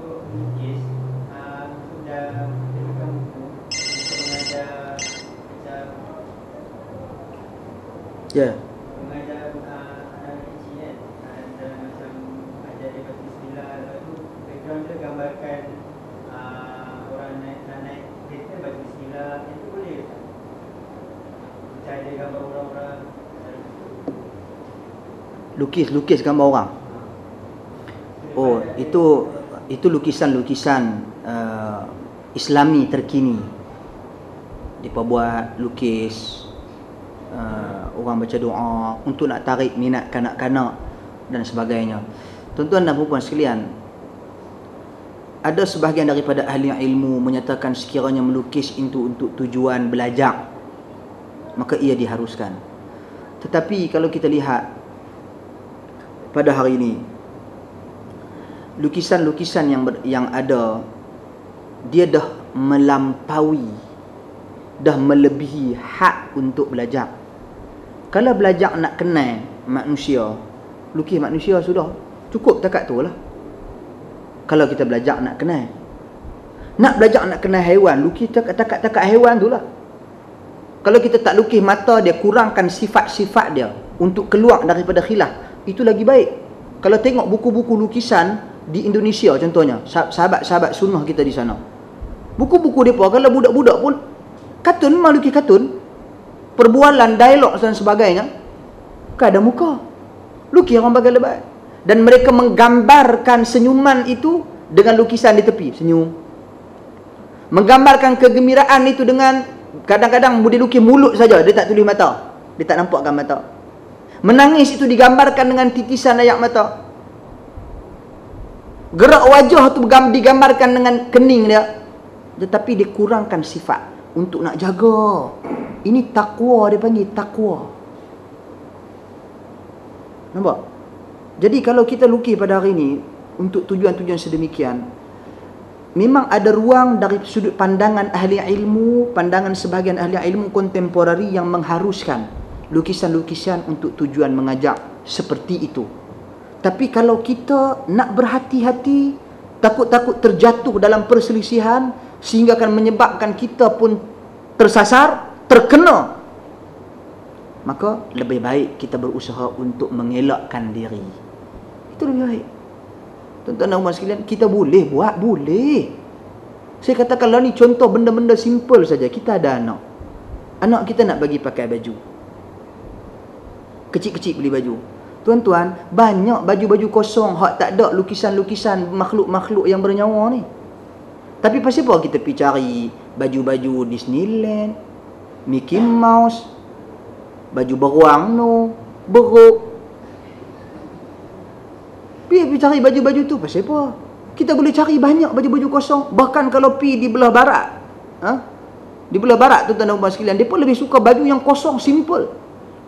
untuk lukis, sudah terbitkan buku untuk mengajar macam Ya. mengajar anak kecil kan, dan macam ajar dia baca bismillah, lepas tu background dia gambarkan orang naik kereta baca bismillah, itu boleh tak? Macam ada gambar orang-orang Lukis gambar orang. Oh, itu lukisan-lukisan Islami terkini. Mereka buat lukis orang baca doa untuk nak tarik minat kanak-kanak dan sebagainya. Tuan-tuan dan puan-puan sekalian, ada sebahagian daripada ahli ilmu menyatakan sekiranya melukis itu untuk tujuan belajar, maka ia diharuskan. Tetapi kalau kita lihat pada hari ini, lukisan-lukisan yang ada, dia dah melampaui, dah melebihi had untuk belajar. Kalau belajar nak kenal manusia, lukis manusia sudah cukup takat tu lah. Kalau kita belajar nak kenal, nak belajar nak kenal haiwan, lukis takat haiwan tu lah. Kalau kita tak lukis mata dia, kurangkan sifat-sifat dia untuk keluar daripada khilaf, itu lagi baik. Kalau tengok buku-buku lukisan di Indonesia contohnya, sahabat-sahabat sunnah kita di sana, buku-buku mereka, kalau budak-budak pun kartun, memang lukis kartun, perbualan, dialog dan sebagainya, kan ada muka, lukis orang bagai lebat. Dan mereka menggambarkan senyuman itu dengan lukisan di tepi, senyum. Menggambarkan kegembiraan itu dengan, kadang-kadang dia lukis mulut saja, dia tak tulis mata, dia tak nampakkan mata. Menangis itu digambarkan dengan titisan air mata. Gerak wajah tu digambarkan dengan kening dia. Tetapi dia kurangkan sifat untuk nak jaga. Ini takwa, dia panggil takwa. Nampak? Jadi kalau kita lukis pada hari ini untuk tujuan-tujuan sedemikian, memang ada ruang dari sudut pandangan ahli ilmu, pandangan sebahagian ahli ilmu kontemporari yang mengharuskan lukisan-lukisan untuk tujuan mengajar seperti itu. Tapi kalau kita nak berhati-hati, takut-takut terjatuh dalam perselisihan sehingga akan menyebabkan kita pun tersasar, terkena, maka lebih baik kita berusaha untuk mengelakkan diri. Itu lebih baik. Tuan-tuan dan puan sekalian, kita boleh buat, boleh. Saya katakanlah ni contoh benda-benda simple saja. Kita ada anak, anak kita nak bagi pakai baju, kecil-kecil beli baju. Tuan-tuan, banyak baju-baju kosong hak tak ada lukisan-lukisan makhluk-makhluk yang bernyawa ni. Tapi pasal apa kita pergi cari baju-baju Disneyland, Mickey Mouse, baju beruang no, beruk. Pergi cari baju-baju tu pasal apa? Kita boleh cari banyak baju-baju kosong. Bahkan kalau pergi di belah barat, di belah barat tuan-tuan dan puan sekalian, dia pun lebih suka baju yang kosong, simple,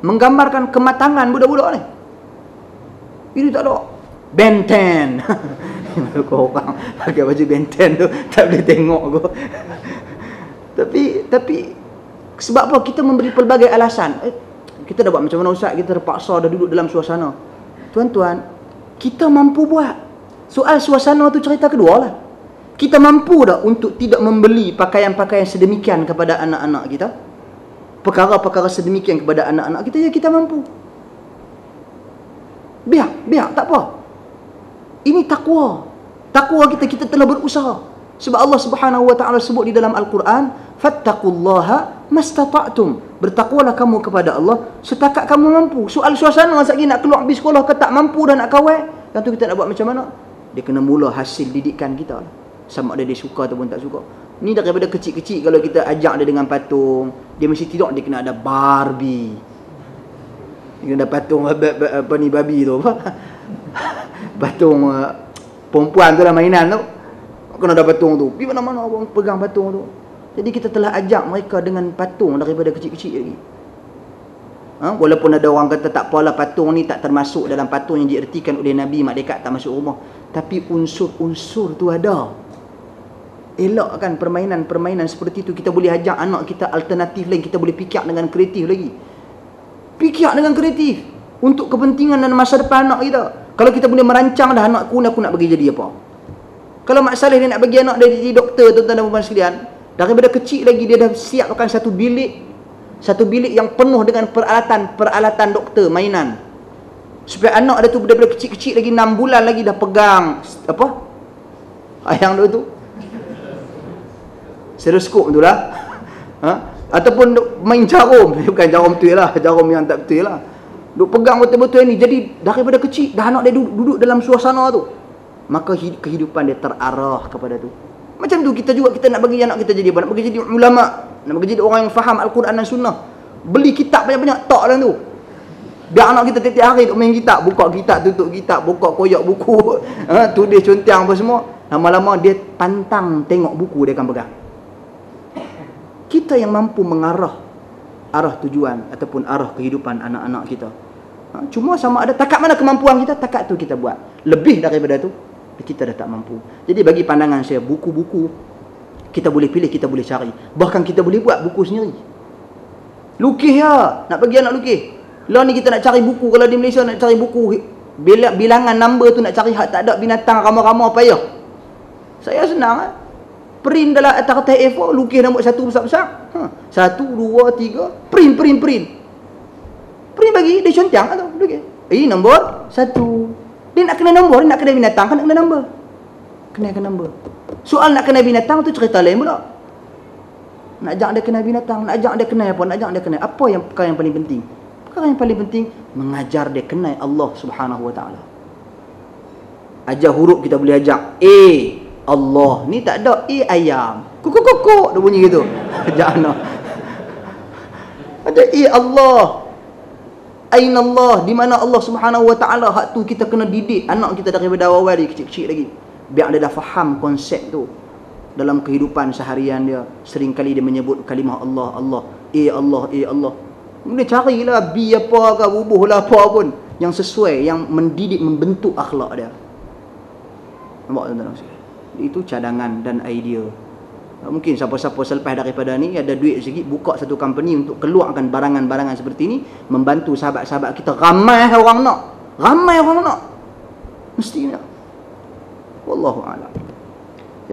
menggambarkan kematangan budak-budak ni. Ini tak ada Ben 10. Kau orang pakai baju Ben 10 tu tak boleh tengok kau. Tapi sebab apa? Kita memberi pelbagai alasan. Kita dah buat macam mana ustaz, kita terpaksa dah duduk dalam suasana. Tuan-tuan, kita mampu buat. Soal suasana tu cerita kedua lah. Kita mampu dah untuk tidak membeli pakaian-pakaian sedemikian kepada anak-anak kita, perkara-perkara sedemikian kepada anak-anak kita, ya kita mampu. Biar tak apa. Ini takwa. Takwa kita telah berusaha. Sebab Allah Subhanahu wa taala sebut di dalam Al-Quran, fattaqullaha mastata'tum. Bertakwalah kamu kepada Allah setakat kamu mampu. Soal suasana sekali nak keluar pergi sekolah ke tak mampu dan nak kawal, yang tu kita nak buat macam mana? Dia kena mula hasil didikan kita lah. Sama ada dia suka ataupun tak suka. Ni daripada kecil-kecil kalau kita ajak dia dengan patung, dia mesti tidak, dia kena ada Barbie. Dia kena ada patung apa ni, babi tu apa? Patung perempuan tu lah, mainan tu. Kena ada patung tu. Pergi mana-mana orang pegang patung tu. Jadi kita telah ajak mereka dengan patung daripada kecil-kecil lagi. Walaupun ada orang kata tak apalah, patung ni tak termasuk dalam patung yang diertikan oleh Nabi, malaikat tak masuk rumah. Tapi unsur-unsur tu ada. Elakkan permainan-permainan seperti itu. Kita boleh ajak anak kita alternatif lain. Kita boleh fikir dengan kreatif lagi. Fikir dengan kreatif untuk kepentingan dan masa depan anak kita. Kalau kita boleh merancang dah, anakku nak bagi jadi apa. Kalau Mak Saleh dia nak bagi anak dia jadi doktor, tuan-tuan dan puan sekalian, daripada kecil lagi dia dah siapkan satu bilik yang penuh dengan peralatan doktor mainan, supaya anak dia tu daripada kecil-kecil lagi 6 bulan lagi dah pegang apa ayang dia tu, stetoskop tu lah, ataupun main jarum, bukan jarum betul lah, jarum yang tak betul lah, duk pegang betul-betul ni. Jadi daripada kecil dah anak dia duduk dalam suasana tu, maka kehidupan dia terarah kepada tu. Macam tu kita juga, kita nak bagi anak kita jadi apa? Nak bagi jadi ulama, nak bagi jadi orang yang faham Al-Quran dan Sunnah. Beli kitab banyak-banyak tak dalam tu. Biar anak kita tiap-tiap hari duk main kitab, buka kitab, tutup kitab, buka koyak buku, tulis contang apa semua. Lama-lama dia pantang tengok buku, dia akan pegang. Kita yang mampu mengarah arah tujuan ataupun arah kehidupan anak-anak kita. Cuma sama ada takat mana kemampuan kita, takat tu kita buat. Lebih daripada tu kita dah tak mampu. Jadi bagi pandangan saya, buku-buku kita boleh pilih, kita boleh cari. Bahkan kita boleh buat buku sendiri. Lukis ya, nak bagi anak lukis. Lah ni kita nak cari buku, kalau di Malaysia nak cari buku bilangan number tu, nak cari hak tak ada binatang ramah-ramah payah. Saya senang print dalam atas kertas A4, lukis nombor 1 besar-besar. 1, 2, 3, print. Print bagi dia contang tu, lukis. Nombor 1. Dia nak kena nombor, dia nak kena binatang, kan nak kena nombor. Kena nombor. Soal nak kena binatang tu cerita lain pula. Nak ajak dia kena binatang, nak ajak dia kena apa, nak ajak dia kena apa, yang perkara yang paling penting? Perkara yang paling penting mengajar dia kenal Allah Subhanahu Wa Taala. Ajar huruf kita boleh ajak A Allah, ni tak ada A ayam. Kukuk dia bunyi gitu. Ajak anak. Ada A Allah. Aina Allah, di mana Allah Subhanahu Wa Taala. Hak tu kita kena didik anak kita daripada awal dia kecil-kecil lagi, biar dia dah faham konsep tu dalam kehidupan seharian dia. Sering kali dia menyebut kalimah Allah, Allah, Allah, Allah. Dia carilah B apa ke, bubuh lah apa pun yang sesuai, yang mendidik, membentuk akhlak dia. Nampak tuan-tuan? Itu cadangan dan idea. Mungkin siapa-siapa selepas daripada ni ada duit sikit, buka satu company untuk keluarkan barangan-barangan seperti ni, membantu sahabat-sahabat kita. Ramai orang nak, mestinya. Wallahu a'lam.